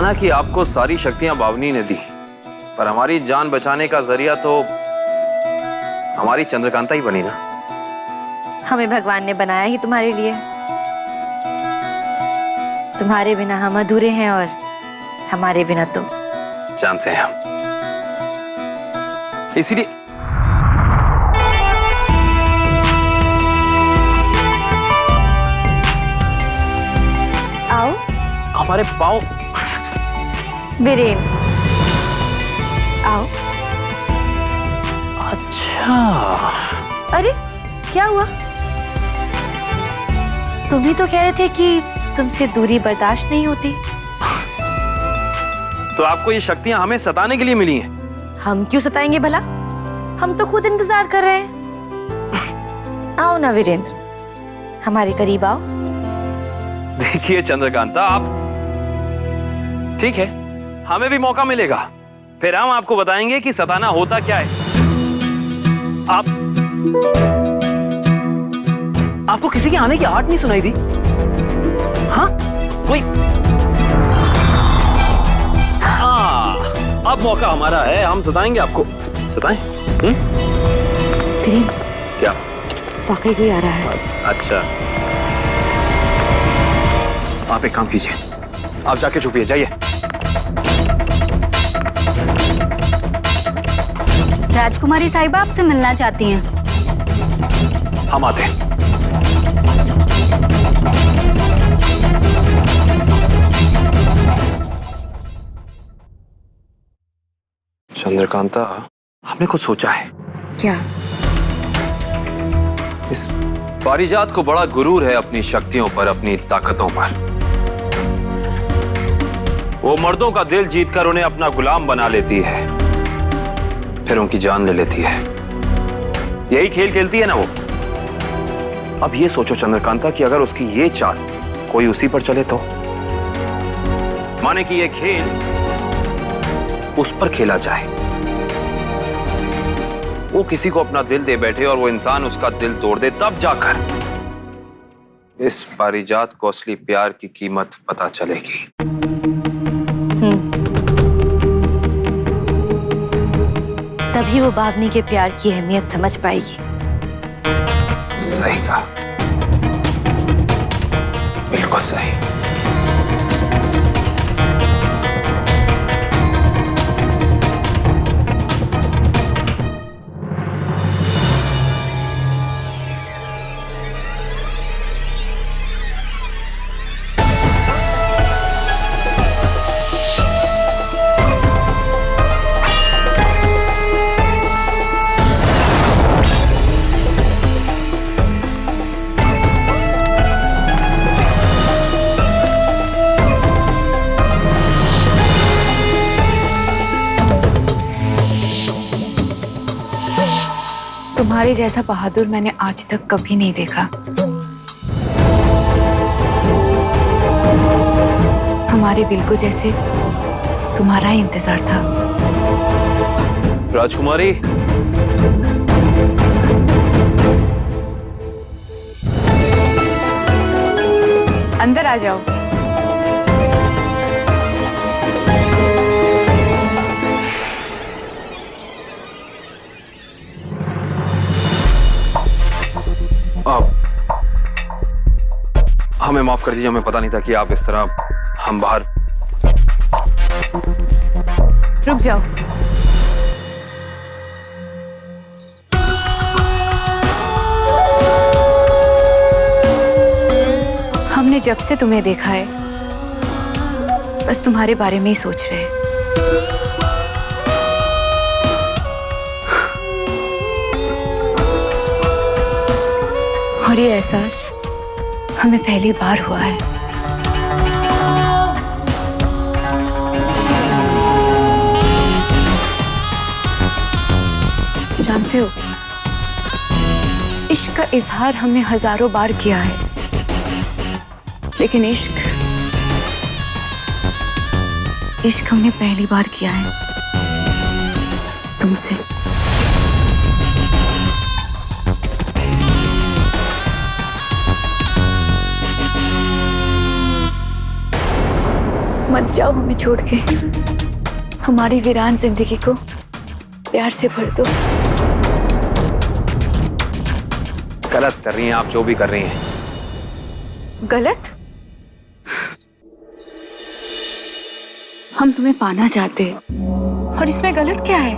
माना कि आपको सारी शक्तियां बावनी ने दी, पर हमारी जान बचाने का जरिया तो हमारी चंद्रकांता ही बनी ना। हमें भगवान ने बनाया ही तुम्हारे लिए। तुम्हारे बिना हम अधूरे हैं और हमारे बिना तुम। जानते हैं हम, इसीलिए आओ। हमारे पाँव। वीरेन आओ। अच्छा, अरे क्या हुआ? तुम ही तो कह रहे थे कि तुमसे दूरी बर्दाश्त नहीं होती। तो आपको ये शक्तियां हमें सताने के लिए मिली हैं? हम क्यों सताएंगे भला? हम तो खुद इंतजार कर रहे हैं। आओ ना वीरेंद्र, हमारे करीब आओ। देखिए चंद्रकांता, आप ठीक है, हमें भी मौका मिलेगा, फिर हम आपको बताएंगे कि सताना होता क्या है। आपको किसी के आने की आहट नहीं सुनाई दी? हाँ, कोई? अब मौका हमारा है, हम सताएंगे आपको। सताएं? वीरेंद्र, क्या? वाकई कोई आ रहा है। अच्छा, आप एक काम कीजिए, आप जाके छुपिए, जाइए। राजकुमारी साहिबा आपसे मिलना चाहती हैं। हम आते हैं। चंद्रकांता, हमने कुछ सोचा है। क्या? इस पारिजात को बड़ा गुरूर है अपनी शक्तियों पर, अपनी ताकतों पर। वो मर्दों का दिल जीतकर उन्हें अपना गुलाम बना लेती है, फिर उनकी जान ले लेती है। यही खेल खेलती है ना वो। अब ये सोचो चंद्रकांता कि अगर उसकी ये चाल कोई उसी पर चले तो, माने कि ये खेल उस पर खेला जाए, वो किसी को अपना दिल दे बैठे और वो इंसान उसका दिल तोड़ दे, तब जाकर इस पारिजात को असली प्यार की कीमत पता चलेगी। तभी वो बावनी के प्यार की अहमियत समझ पाएगी। सही कहा, बिल्कुल सही। तुम्हारे जैसा बहादुर मैंने आज तक कभी नहीं देखा। हमारे दिल को जैसे तुम्हारा ही इंतजार था। राजकुमारी, अंदर आ जाओ। हमें माफ कर दीजिए, हमें पता नहीं था कि आप इस तरह। हम बाहर। रुक जाओ। हमने जब से तुम्हें देखा है बस तुम्हारे बारे में ही सोच रहे हैं। और ये एहसास हमें पहली बार हुआ है। जानते हो, इश्क का इजहार हमने हजारों बार किया है, लेकिन इश्क हमने पहली बार किया है तुमसे। मत जाओ हमें छोड़ के। हमारी वीरान जिंदगी को प्यार से भर दो। गलत कर रही हैं आप, जो भी कर रही हैं। गलत? हम तुम्हें पाना चाहते हैं और इसमें गलत क्या है?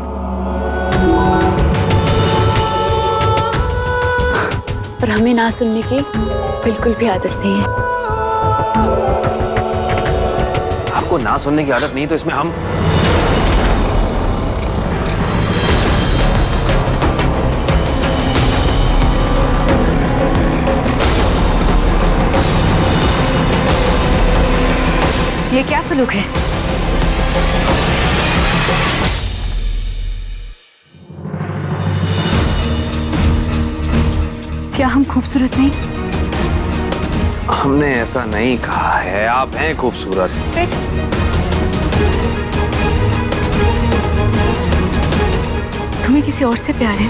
पर हमें ना सुनने की बिल्कुल भी आदत नहीं है। आपको ना सुनने की आदत नहीं तो इसमें हम ये क्या सलूक है? क्या हम खूबसूरत नहीं? हमने ऐसा नहीं कहा है, आप हैं खूबसूरत। फिर तुम्हें किसी और से प्यार है?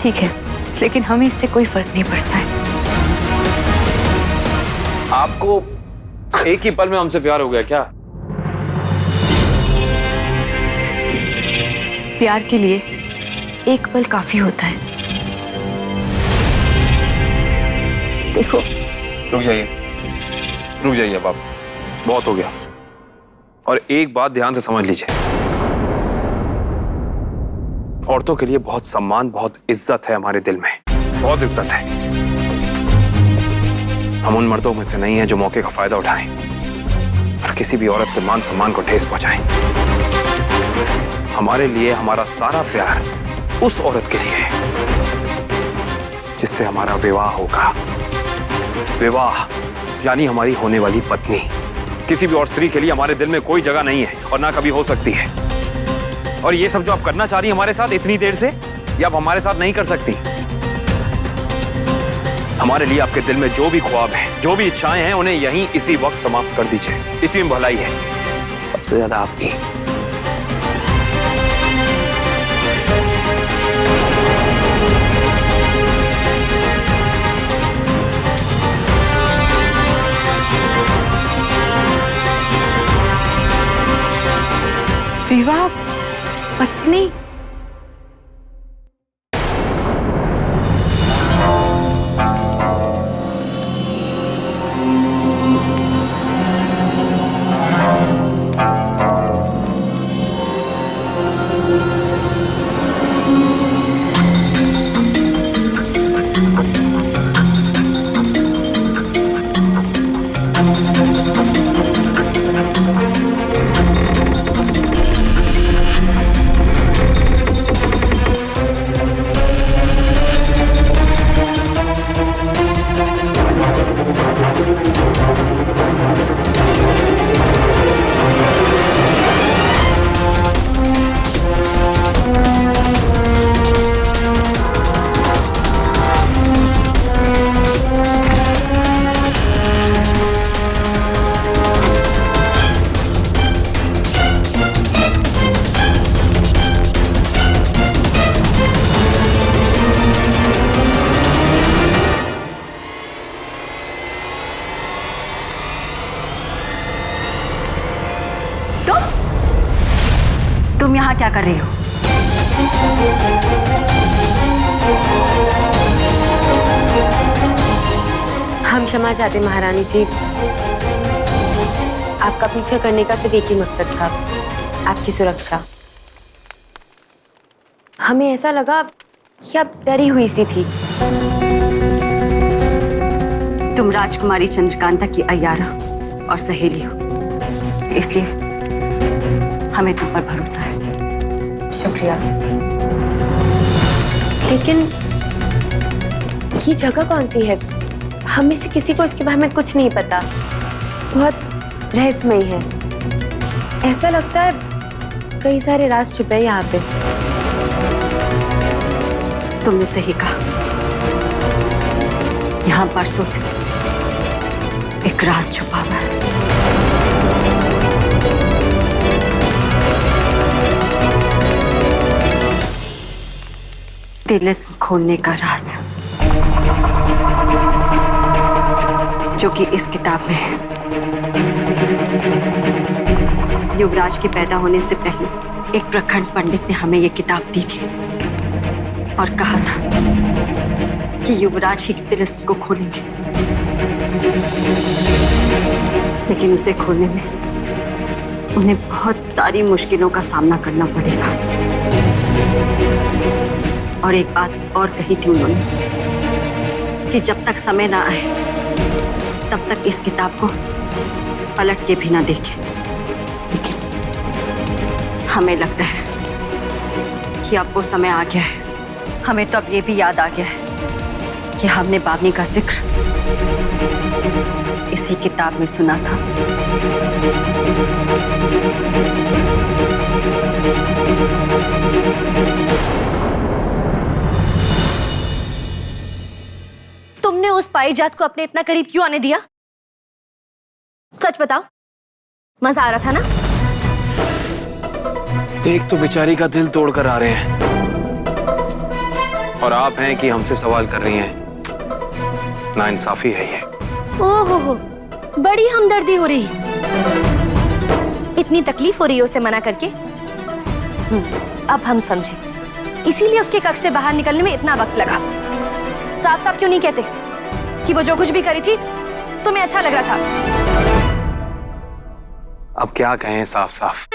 ठीक है, लेकिन हमें इससे कोई फर्क नहीं पड़ता है। आपको एक ही पल में हमसे प्यार हो गया क्या? प्यार के लिए एक पल काफी होता है। देखो, रुक जाइए अब आप, बहुत हो गया। और एक बात ध्यान से समझ लीजिए, औरतों के लिए बहुत सम्मान, बहुत इज्जत है हमारे दिल में, बहुत इज्जत है। हम उन मर्दों में से नहीं हैं जो मौके का फायदा उठाएं और किसी भी औरत के मान सम्मान को ठेस पहुंचाएं। हमारे लिए हमारा सारा प्यार उस औरत के लिए है जिससे हमारा विवाह होगा। विवाह यानी हमारी होने वाली पत्नी। किसी भी और स्त्री के लिए हमारे दिल में कोई जगह नहीं है और ना कभी हो सकती है। और ये सब जो आप करना चाह रही हैं हमारे साथ इतनी देर से, ये आप हमारे साथ नहीं कर सकती। हमारे लिए आपके दिल में जो भी ख्वाब हैं, जो भी इच्छाएं हैं, उन्हें यहीं इसी वक्त समाप्त कर दीजिए। इसी में भलाई है, सबसे ज्यादा आपकी। विवाह, पत्नी? तुम यहाँ क्या कर रही हो? हम क्षमा चाहते महारानी जी। आपका पीछा करने का सिर्फ एक ही मकसद था, आपकी सुरक्षा। हमें ऐसा लगा कि आप डरी हुई सी थी। तुम राजकुमारी चंद्रकांता की अय्यारा और सहेली हो, इसलिए हमें तुम पर भरोसा है। शुक्रिया। लेकिन ये जगह कौन सी है? हम में से किसी को इसके बारे में कुछ नहीं पता। बहुत रहस्यमयी है। ऐसा लगता है कई सारे राज छुपे हैं यहाँ पे। तुमने सही कहा, यहाँ बरसों से एक राज छुपा हुआ है। तिलिस्म खोलने का राज। जो कि इस किताब में है। युवराज के पैदा होने से पहले एक प्रखंड पंडित ने हमें ये किताब दी थी और कहा था कि युवराज ही तिलिस्म को खोलेंगे, लेकिन उसे खोलने में उन्हें बहुत सारी मुश्किलों का सामना करना पड़ेगा। और एक बात और कही थी उन्होंने कि जब तक समय ना आए तब तक इस किताब को पलट के भी ना देखें। लेकिन हमें लगता है कि अब वो समय आ गया है। हमें तो अब ये भी याद आ गया है कि हमने बावनी का जिक्र इसी किताब में सुना था। तुमने उस पारिजात को अपने इतना करीब क्यों आने दिया? सच बताओ, मजा आ रहा था ना? एक तो बेचारी का दिल तोड़कर आ रहे हैं और आप हैं कि हमसे सवाल कर रही हैं। नाइंसाफी है ये। ओहो, बड़ी हमदर्दी हो रही। इतनी तकलीफ हो रही है उसे मना करके। अब हम समझे, इसीलिए उसके कक्ष से बाहर निकलने में इतना वक्त लगा। साफ साफ क्यों नहीं कहते कि वो जो कुछ भी करी थी तुम्हें अच्छा लग रहा था? अब क्या कहें साफ साफ,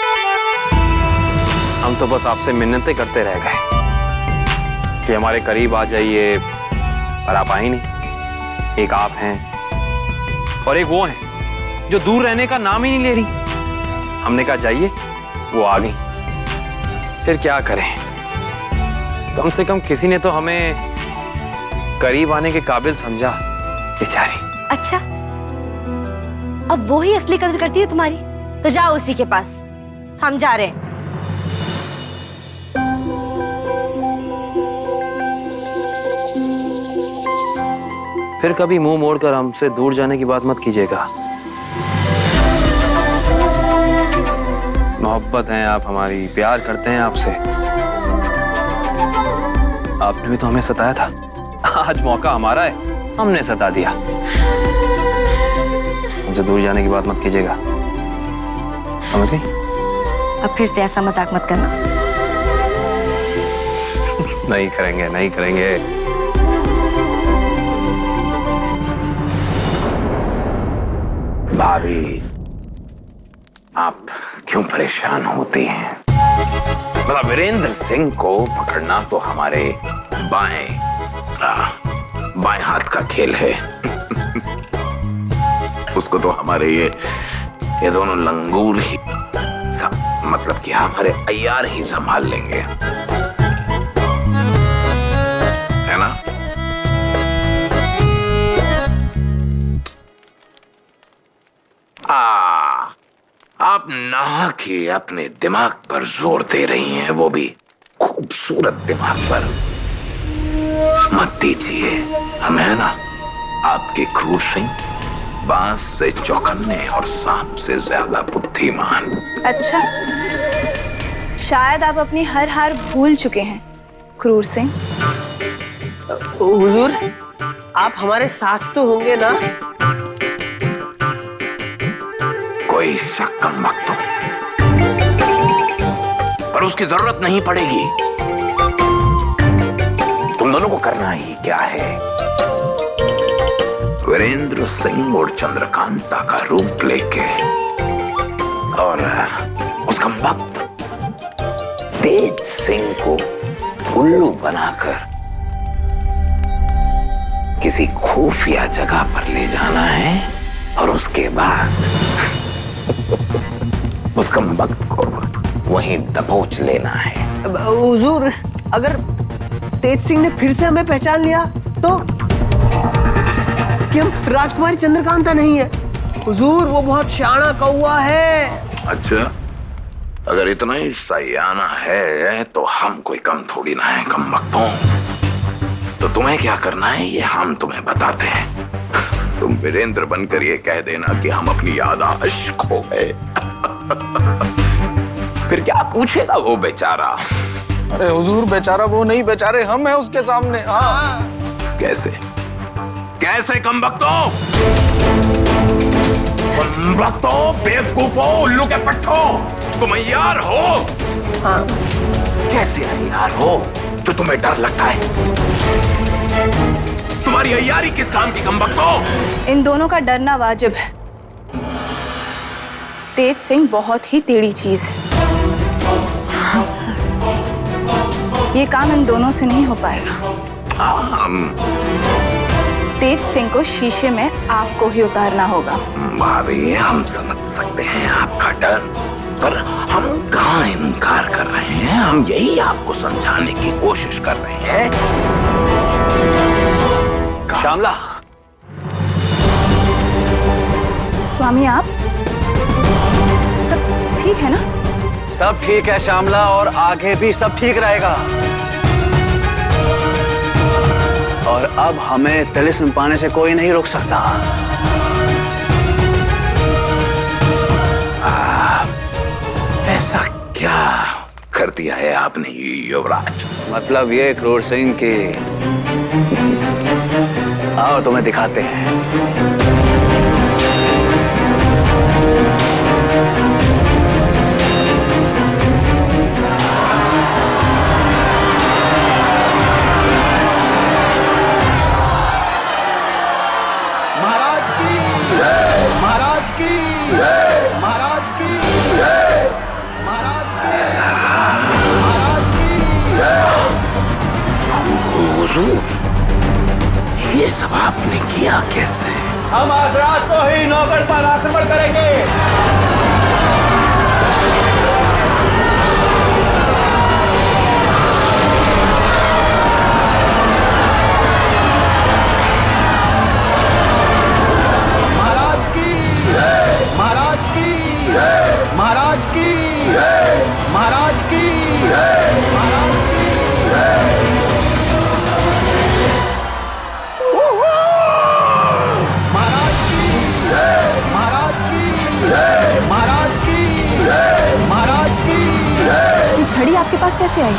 हम तो बस आपसे मिन्नतें करते रह गए कि हमारे करीब आ जाइए, पर आप आई नहीं। एक आप हैं और एक वो हैं जो दूर रहने का नाम ही नहीं ले रही। हमने कहा जाइए, वो आ गई। फिर क्या करें, कम से कम किसी ने तो हमें करीब आने के काबिल समझा। बेचारी। अच्छा, अब वो ही असली कदर करती है तुम्हारी? तो जाओ उसी के पास, हम जा रहे हैं। फिर कभी मुंह मोड़कर हमसे दूर जाने की बात मत कीजिएगा। मोहब्बत हैं आप हमारी, प्यार करते हैं आपसे। आपने भी तो हमें सताया था, आज मौका हमारा है, हमने सता दिया। हमसे दूर जाने की बात मत कीजिएगा, समझ गई? अब फिर से ऐसा मजाक मत करना। नहीं करेंगे, नहीं करेंगे। भाभी, आप क्यों परेशान होती हैं? मतलब वीरेंद्र सिंह को पकड़ना तो हमारे बाएं हाथ का खेल है। उसको तो हमारे ये दोनों लंगूर ही मतलब कि हमारे अय्यार ही संभाल लेंगे, है ना? आप नहा के अपने दिमाग पर जोर दे रही हैं, वो भी खूबसूरत दिमाग पर। मत दीजिए, हम है ना आपके क्रूर सिंह, बांस से चौकन्ने और सांप से ज्यादा बुद्धिमान। अच्छा, शायद आप अपनी हर हार भूल चुके हैं क्रूर सिंह। हुजूर, आप हमारे साथ तो होंगे ना? कोई शक कम वक्त, पर उसकी जरूरत नहीं पड़ेगी। तुम दोनों को करना ही क्या है, वीरेंद्र सिंह और चंद्रकांता का रूप लेके और उसका वक्त तेज सिंह को उल्लू बनाकर किसी खुफिया जगह पर ले जाना है और उसके बाद उसका वक्त को वहीं दबोच लेना है। हुजूर, अगर तेज सिंह ने फिर से हमें पहचान लिया तो? कि हम राजकुमारी चंद्रकांता नहीं है? हुजूर, वो बहुत शाना कौवा है। अच्छा, अगर इतना ही सयाना है तो हम कोई कम थोड़ी ना है, कम वक्तों। तो तुम्हें क्या करना है ये हम तुम्हें बताते हैं। तुम वीरेंद्र बनकर ये कह देना कि हम अपनी याददाश्त खो गए। फिर क्या पूछेगा वो बेचारा? अरे हुजूर, बेचारा वो नहीं, बेचारे हम हैं उसके सामने। हाँ। कैसे कैसे कम वक्तों? बक्तो, बेवकूफो, उल्लू के पट्टो, तुम यार हो? हाँ। कैसे यार हो जो तुम्हें डर लगता है? तुम्हारी अय्यारी किस काम की, कम बक्तो? इन दोनों का डरना वाजिब है। तेज सिंह बहुत ही टेढ़ी चीज है। ये काम इन दोनों से नहीं हो पाएगा। तेज सिंह को शीशे में आपको ही उतारना होगा। भाभी, हम समझ सकते हैं आपका डर, पर हम कहाँ इनकार कर रहे हैं। हम यही आपको समझाने की कोशिश कर रहे हैं। श्यामला, स्वामी आप सब ठीक है ना? सब ठीक है श्यामला, और आगे भी सब ठीक रहेगा। और अब हमें तिलिस्म पाने से कोई नहीं रोक सकता। ऐसा क्या कर दिया है आपने युवराज? मतलब ये क्रूर सिंह की, आओ तुम्हें दिखाते हैं। महाराज की, महाराज की, महाराज की, महाराज की, महाराज की। हुजूर, ये सब आपने किया कैसे? हम आज रात को ही नौगढ़ पर आक्रमण करेंगे। महाराज की, महाराज की, महाराज की, महाराज की, महाराज की। महाराज की, महाराज की, महाराज की, महाराज की। ये छड़ी आपके पास कैसे आई?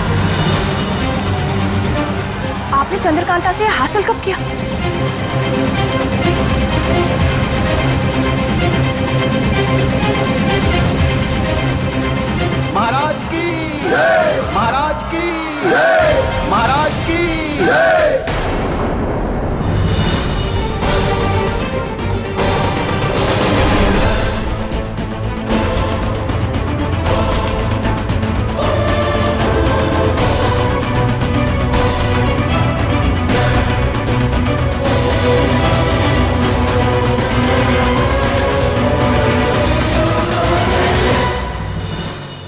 आपने चंद्रकांता से हासिल कब किया? महाराज की, महाराज की, महाराज की।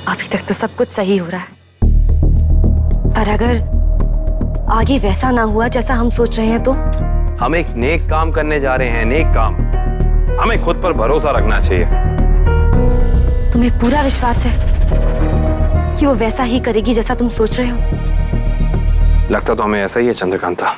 अभी तक तो सब कुछ सही हो रहा है, पर अगर आगे वैसा ना हुआ जैसा हम सोच रहे हैं तो? हम एक नेक काम करने जा रहे हैं, नेक काम। हमें खुद पर भरोसा रखना चाहिए। तुम्हें पूरा विश्वास है कि वो वैसा ही करेगी जैसा तुम सोच रहे हो? लगता तो हमें ऐसा ही है चंद्रकांता।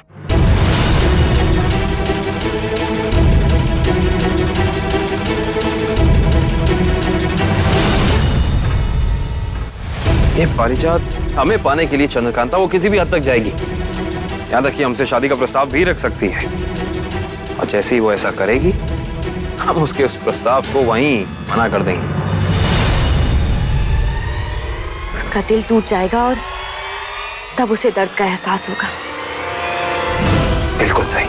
ये पारिजात हमें पाने के लिए चंद्रकांता वो किसी भी हद तक जाएगी, यहां तक कि हमसे शादी का प्रस्ताव भी रख सकती है। और जैसे ही वो ऐसा करेगी, हम उसके उस प्रस्ताव को वहीं मना कर देंगे। उसका दिल टूट जाएगा और तब उसे दर्द का एहसास होगा। बिल्कुल सही।